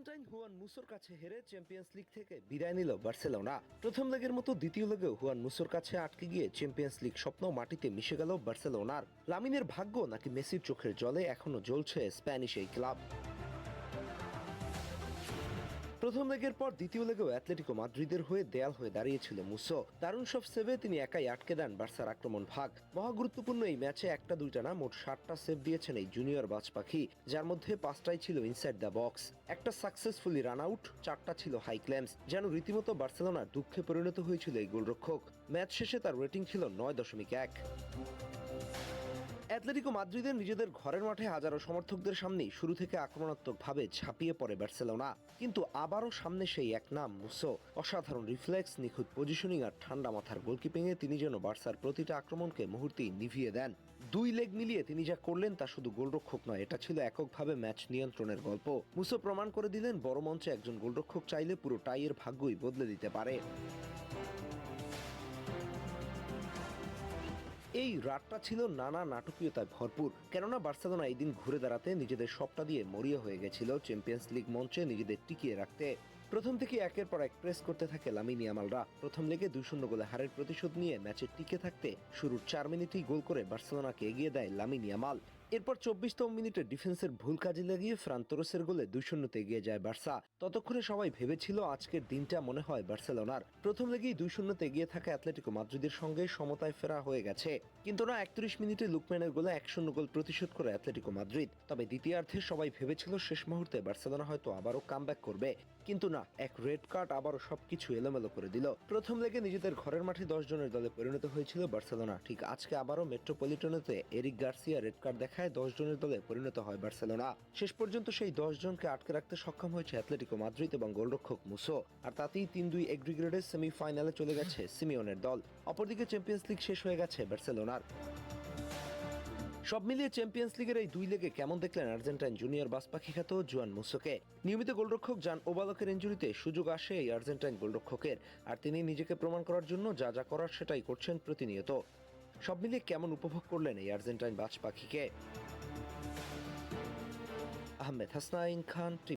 Argentine Juan মুসোর কাছে হেরে champions league থেকে বিদায় নিল বার্সেলোনা। প্রথম লেগের মতো দ্বিতীয় লেগেও হুয়ান মুসোর কাছে আটকে গিয়ে চ্যাম্পিয়ন্স লিগ স্বপ্ন মাটিতে মিশে গেল বার্সেলোনার। লামিনের ভাগ্য নাকি মেসির চোখের জলে এখনো জ্বলছে স্প্যানিশ এই ক্লাব। প্রথম লেগের পর দ্বিতীয় লেগেও অ্যাটলেটিকো মাদ্রিদের হয়ে দেয়াল হয়ে দাঁড়িয়েছিল মুসো। দারুণ সব সেভে তিনি একাই আটকে দেন বার্সার আক্রমণ ভাগ। মহাগুরুত্বপূর্ণ এই ম্যাচে একটা দুইটা না মোট 60টা সেভ দিয়েছেন এই জুনিয়র বাজ পাখি, যার মধ্যে 5টাই ছিল ইনসাইড দ্য বক্স। একটা সাকসেসফুলি রান আউট, 4টা ছিল হাই ক্ল্যাম্পস। যেন রীতিমতো বার্সেলোনার দুঃখে পরিণত হয়েছিল এই গোলরক্ষক। ম্যাচ শেষে তার রেটিং ছিল 9.1। অ্যাটলেটিকো মাদ্রিদের নিজেদের ঘরের মাঠে হাজারো সমর্থকদের সামনেই শুরু থেকে আক্রমণাত্মকভাবে ঝাঁপিয়ে পড়ে বার্সেলোনা, কিন্তু আবারও সামনে সেই এক নাম মুসো। অসাধারণ রিফ্লেক্স, নিখুঁত পজিশনিং আর ঠান্ডা মাথার গোলকিপিংয়ে তিনি যেন বার্সার প্রতিটা আক্রমণকে মুহূর্তেই নিভিয়ে দেন। দুই লেগ মিলিয়ে তিনি যা করলেন তা শুধু গোলরক্ষক নয়, এটা ছিল এককভাবে ম্যাচ নিয়ন্ত্রণের গল্প। মুসো প্রমাণ করে দিলেন বড় মঞ্চে একজন গোলরক্ষক চাইলে পুরো টাইয়ের ভাগ্যই বদলে দিতে পারে। এই রাতটা ছিল নানা নাটকীয়তায় ভরপুর, কেননা বার্সেলোনা এই দিন ঘুরে দাঁড়াতে নিজেদের সবটা দিয়ে মরিয়া হয়ে গেছিল চ্যাম্পিয়ন্স লিগ মঞ্চে নিজেদের টিকিয়ে রাখতে। প্রথম থেকে একের পর এক প্রেস করতে থাকে লামিন ইয়ামালরা। প্রথম লেগে 2-0 গোলে হারের প্রতিশোধ নিয়ে ম্যাচে টিকে থাকতে শুরুর 4 মিনিটেই গোল করে বার্সেলোনাকে এগিয়ে দেয় লামিন ইয়ামাল। এরপর 24তম মিনিটে ডিফেন্সের ভুল কাজে লাগিয়ে ফ্রান তোরেসের গোলে 2-0 এগিয়ে যায় বার্সা। ততক্ষণে সবাই ভেবেছিল আজকের দিনটা মনে হয় বার্সেলোনার। প্রথম লেগেই 2-0 এগিয়ে থাকা অ্যাটলেটিকো মাদ্রিদের সঙ্গে সমতায় ফেরা হয়ে গেছে, কিন্তু না, 31 মিনিটে লুকম্যানের গোলে 1-0 গোল প্রতিশোধ করে অ্যাটলেটিকো মাদ্রিদ। তবে দ্বিতীয়ার্ধে সবাই ভেবেছিল শেষ মুহূর্তে বার্সেলোনা হয়তো আবারও কামব্যাক করবে, কিন্তু না, এক রেড কার্ড আবারও সবকিছু এলোমেলো করে দিল। প্রথম লেগে নিজেদের ঘরের মাঠে 10 জনের দলে পরিণত হয়েছিল বার্সেলোনা, ঠিক আজকে আবারও মেট্রোপলিটনেতে এরিক গার্সিয়া রেড কার্ড দেখায় 10 জনের দলে পরিণত হয় বার্সেলোনা। শেষ পর্যন্ত সেই 10 জনকে আটকে রাখতে সক্ষম হয়েছে অ্যাটলেটিকো মাদ্রিদ এবং গোলরক্ষক মুসো, আর তাতেই 3-2 এগ্রিগ্রেডে সেমিফাইনালে চলে গেছে সিমিওনের দল। অপরদিকে চ্যাম্পিয়ন্স লিগ শেষ হয়ে গেছে বার্সেলোনার। সব মিলিয়ে চ্যাম্পিয়ন্স লিগের এই দুই লেগে কেমন দেখলেন আর্জেন্টাইন জুনিয়র বাজ পাখি খ্যাত জুয়ান মুসোকে? নিয়মিত গোলরক্ষক জান ওবালকের ইনজুরিতে সুযোগ আসে এই আর্জেন্টাইন গোলরক্ষকের, আর তিনি নিজেকে প্রমাণ করার জন্য যা যা করার সেটাই করছেন প্রতিনিয়ত। সব মিলিয়ে কেমন উপভোগ করলেন এই আর্জেন্টাইন বাজ পাখিকে? আহমেদ হাসনাইন খান।